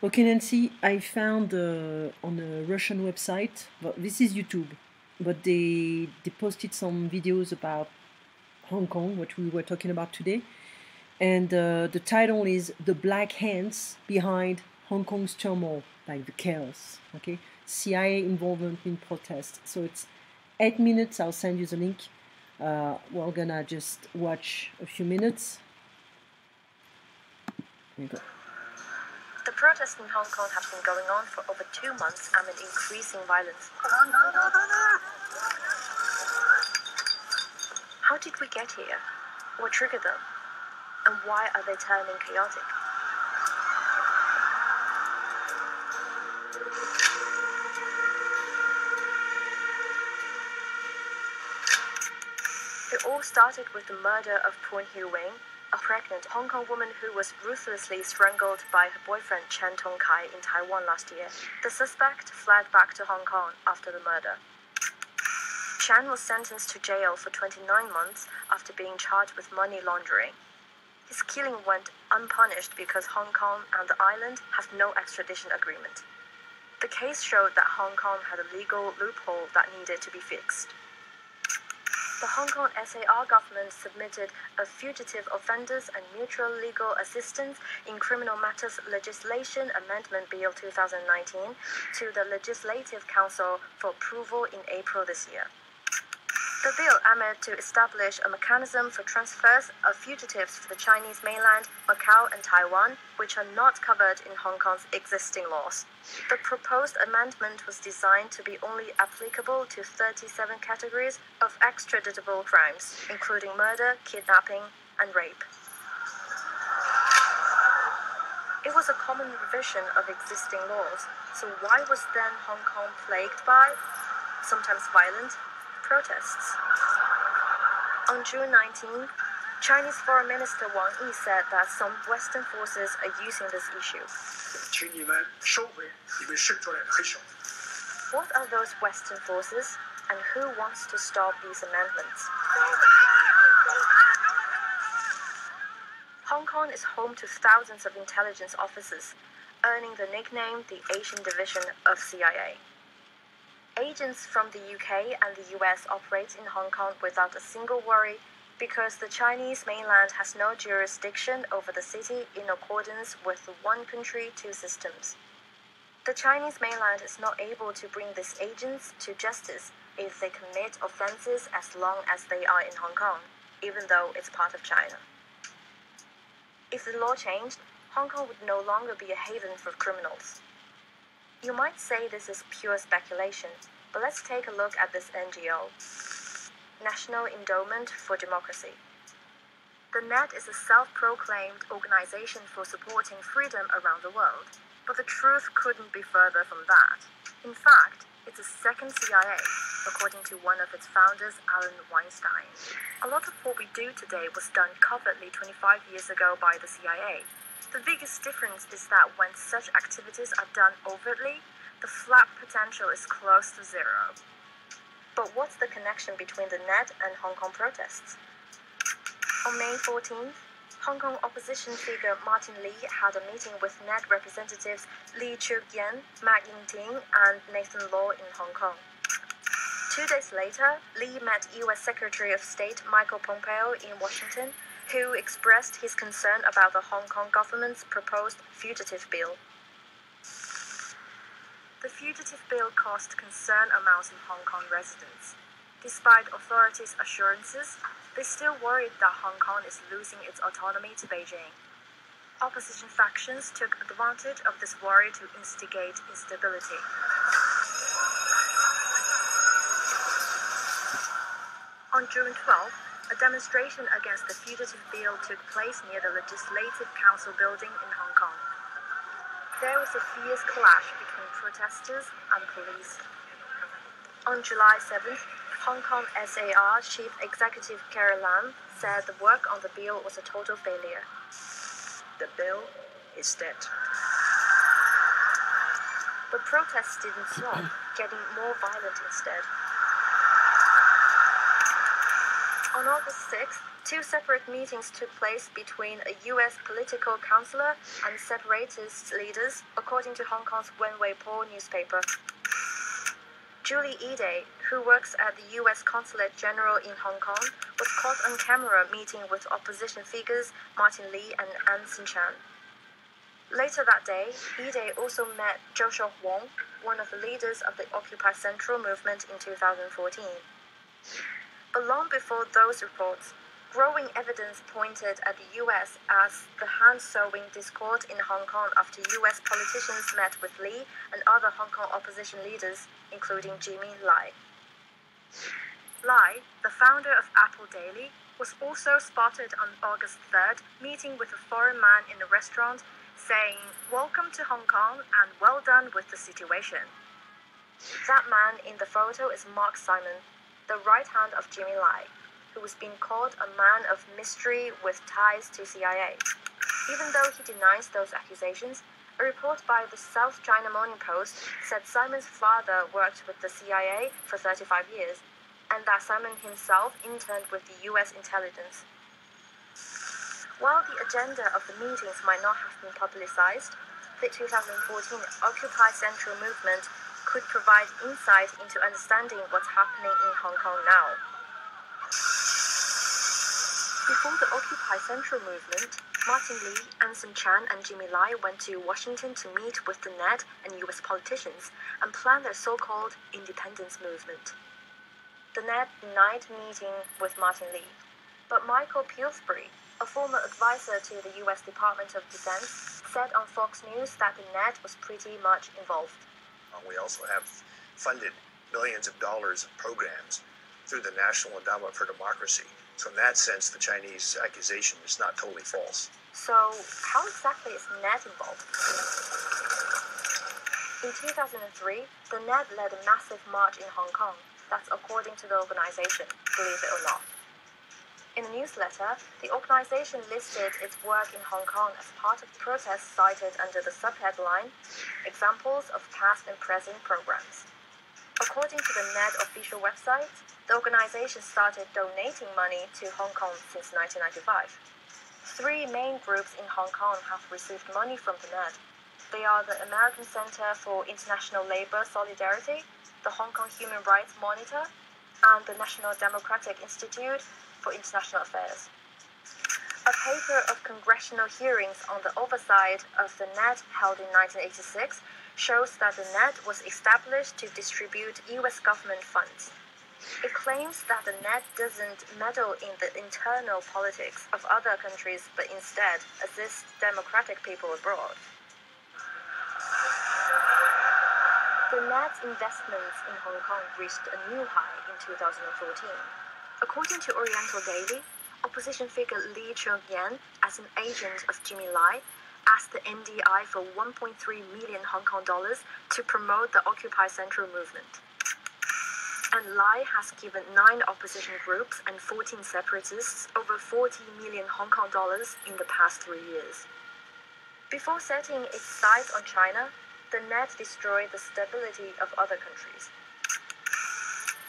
Okay, Nancy, I found on a Russian website, well, this is YouTube, but they posted some videos about Hong Kong, what we were talking about today. And the title is The Black Hands Behind Hong Kong's Turmoil, like the chaos, okay? CIA involvement in protest. So it's 8 minutes. I'll send you the link. We're gonna just watch a few minutes. There you go. The protests in Hong Kong have been going on for over 2 months amid increasing violence. How did we get here? What triggered them? And why are they turning chaotic? It all started with the murder of Poon Hui-wing, a pregnant Hong Kong woman who was ruthlessly strangled by her boyfriend Chen Tong-kai in Taiwan last year. The suspect fled back to Hong Kong after the murder. Chen was sentenced to jail for 29 months after being charged with money laundering. His killing went unpunished because Hong Kong and the island have no extradition agreement. The case showed that Hong Kong had a legal loophole that needed to be fixed. The Hong Kong SAR government submitted a Fugitive Offenders and Mutual Legal Assistance in Criminal Matters Legislation Amendment Bill 2019 to the Legislative Council for approval in April this year. The bill aimed to establish a mechanism for transfers of fugitives to the Chinese mainland, Macau and Taiwan, which are not covered in Hong Kong's existing laws. The proposed amendment was designed to be only applicable to 37 categories of extraditable crimes, including murder, kidnapping, and rape. It was a common revision of existing laws, so why was then Hong Kong plagued by, sometimes violent, protests? On June 19, Chinese Foreign Minister Wang Yi said that some Western forces are using this issue. What are those Western forces, and who wants to stop these amendments? Hong Kong is home to thousands of intelligence officers, earning the nickname the Asian Division of CIA. Agents from the UK and the US operate in Hong Kong without a single worry because the Chinese mainland has no jurisdiction over the city in accordance with the one country, two systems. The Chinese mainland is not able to bring these agents to justice if they commit offenses as long as they are in Hong Kong, even though it's part of China. If the law changed, Hong Kong would no longer be a haven for criminals. You might say this is pure speculation, but let's take a look at this NGO, National Endowment for Democracy. The NED is a self-proclaimed organization for supporting freedom around the world, but the truth couldn't be further from that. In fact, it's a second CIA, according to one of its founders, Alan Weinstein. A lot of what we do today was done covertly 25 years ago by the CIA. The biggest difference is that when such activities are done overtly, the flap potential is close to zero. But what's the connection between the NED and Hong Kong protests? On May 14th, Hong Kong opposition figure Martin Lee had a meeting with NED representatives Lee Cheuk-yen, Mak Ying-ting, and Nathan Law in Hong Kong. 2 days later, Lee met US Secretary of State Michael Pompeo in Washington, who expressed his concern about the Hong Kong government's proposed fugitive bill. The fugitive bill caused concern amounts in Hong Kong residents. Despite authorities' assurances, they still worried that Hong Kong is losing its autonomy to Beijing. Opposition factions took advantage of this worry to instigate instability. On June 12th, a demonstration against the fugitive bill took place near the Legislative Council building in Hong Kong. There was a fierce clash between protesters and police. On July 7th, Hong Kong SAR Chief Executive Carrie Lam said the work on the bill was a total failure. The bill is dead. But protests didn't stop, getting more violent instead. On August 6th, 2 separate meetings took place between a U.S. political counselor and separatist leaders, according to Hong Kong's Wen Weipo newspaper. Jeudi, who works at the U.S. Consulate General in Hong Kong, was caught on camera meeting with opposition figures Martin Lee and An Xin-chan. Later that day, Ide also met Zhou Shouhuang, one of the leaders of the Occupy Central movement in 2014. But long before those reports, growing evidence pointed at the U.S. as the hand-sowing discord in Hong Kong after U.S. politicians met with Lee and other Hong Kong opposition leaders, including Jimmy Lai. Lai, the founder of Apple Daily, was also spotted on August 3rd meeting with a foreign man in a restaurant, saying, "Welcome to Hong Kong and well done with the situation." That man in the photo is Mark Simon, the right hand of Jimmy Lai, who was being called a man of mystery with ties to CIA. Even though he denies those accusations, a report by the South China Morning Post said Simon's father worked with the CIA for 35 years, and that Simon himself interned with the US intelligence. While the agenda of the meetings might not have been publicized, the 2014 Occupy Central movement could provide insight into understanding what's happening in Hong Kong now. Before the Occupy Central movement, Martin Lee, An Xin-chan and Jimmy Lai went to Washington to meet with the NED and US politicians and plan their so-called independence movement. The NED denied meeting with Martin Lee, but Michael Pillsbury, a former advisor to the US Department of Defense, said on Fox News that the NED was pretty much involved. We also have funded millions of dollars of programs through the National Endowment for Democracy. So in that sense, the Chinese accusation is not totally false. So how exactly is NED involved? In 2003, the NED led a massive march in Hong Kong. That's according to the organization, believe it or not. In a newsletter, the organization listed its work in Hong Kong as part of protests cited under the subheadline, Examples of Past and Present Programs. According to the NED official website, the organization started donating money to Hong Kong since 1995. 3 main groups in Hong Kong have received money from the NED. They are the American Center for International Labor Solidarity, the Hong Kong Human Rights Monitor, and the National Democratic Institute for International Affairs. A paper of congressional hearings on the oversight of the NED held in 1986 shows that the NED was established to distribute US government funds. It claims that the NED doesn't meddle in the internal politics of other countries, but instead assists democratic people abroad. The NED's investments in Hong Kong reached a new high in 2014. According to Oriental Daily, opposition figure Lee Cheung-yan, as an agent of Jimmy Lai, asked the NDI for 1.3 million Hong Kong dollars to promote the Occupy Central movement. And Lai has given 9 opposition groups and 14 separatists over 40 million Hong Kong dollars in the past 3 years. Before setting its sights on China, the NED destroyed the stability of other countries.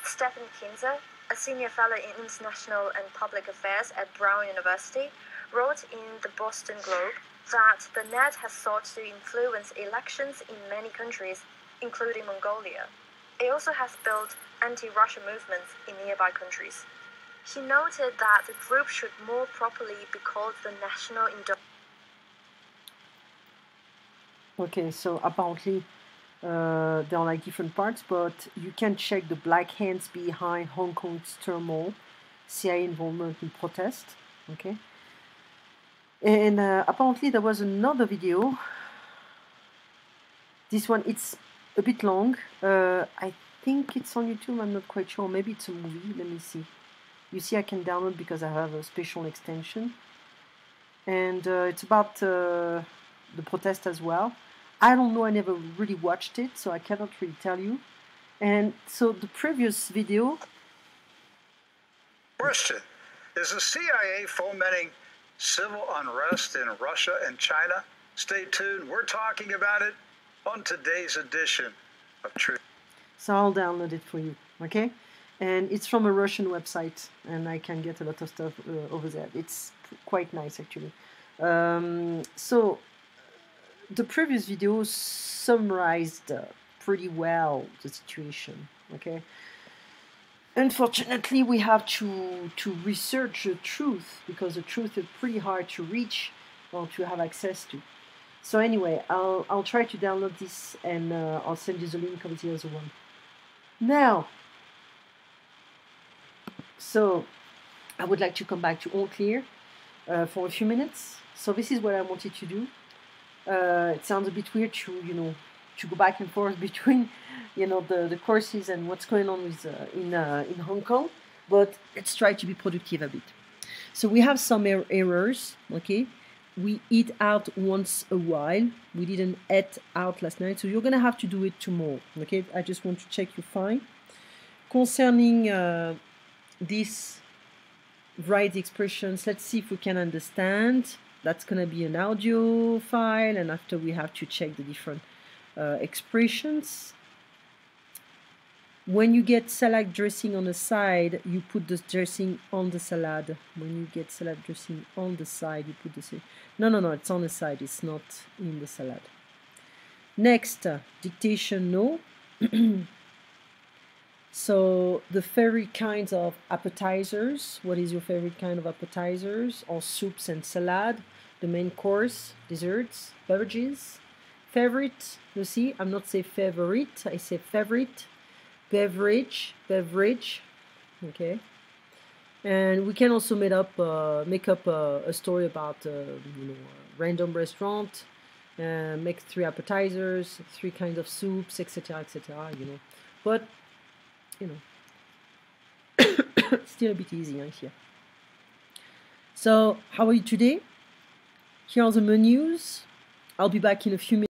Stephen Kinzer, a senior fellow in international and public affairs at Brown University, wrote in the Boston Globe that the NED has sought to influence elections in many countries, including Mongolia. It also has built anti-Russia movements in nearby countries. He noted that the group should more properly be called the National Okay, so apparently there are like different parts, but you can check the black hands behind Hong Kong's turmoil, CIA involvement in protest. Okay, and apparently there was another video. This one, it's a bit long. I think it's on YouTube. I'm not quite sure. Maybe it's a movie. Let me see. You see, I can download because I have a special extension, and it's about the protest as well. I don't know, I never really watched it, so I cannot really tell you. And so the previous video... Question: is the CIA fomenting civil unrest in Russia and China? Stay tuned, we're talking about it on today's edition of Truth. So I'll download it for you, okay? and it's from a Russian website, and I can get a lot of stuff over there. It's quite nice, actually. So the previous video summarized pretty well the situation, okay? Unfortunately, we have to research the truth, because the truth is pretty hard to reach or to have access to. So anyway, I'll try to download this, and I'll send you the link of the other one. Now, so I would like to come back to All Clear for a few minutes. So this is what I wanted to do. It sounds a bit weird to to go back and forth between the courses and what's going on with in Hong Kong, but let's try to be productive a bit. So we have some errors, okay? We eat out once a while. We didn't eat out last night, so you're gonna have to do it tomorrow, okay? I just want to check you're fine. Concerning these right expressions, let's see if we can understand. That's gonna be an audio file, and after we have to check the different expressions. When you get salad dressing on the side, you put the dressing on the salad. When you get salad dressing on the side, you put the... No, it's on the side. It's not in the salad. Next, dictation, no. So, the favorite kinds of appetizers. What is your favorite kind of appetizers? Or soups and salad. The main course, desserts, beverages. Favorite, you see, I'm not saying favorite, I say favorite. Beverage, okay. And we can also make up a story about a random restaurant, make 3 appetizers, 3 kinds of soups, etc., But still a bit easier here. So how are you today? Here are the menus. I'll be back in a few minutes.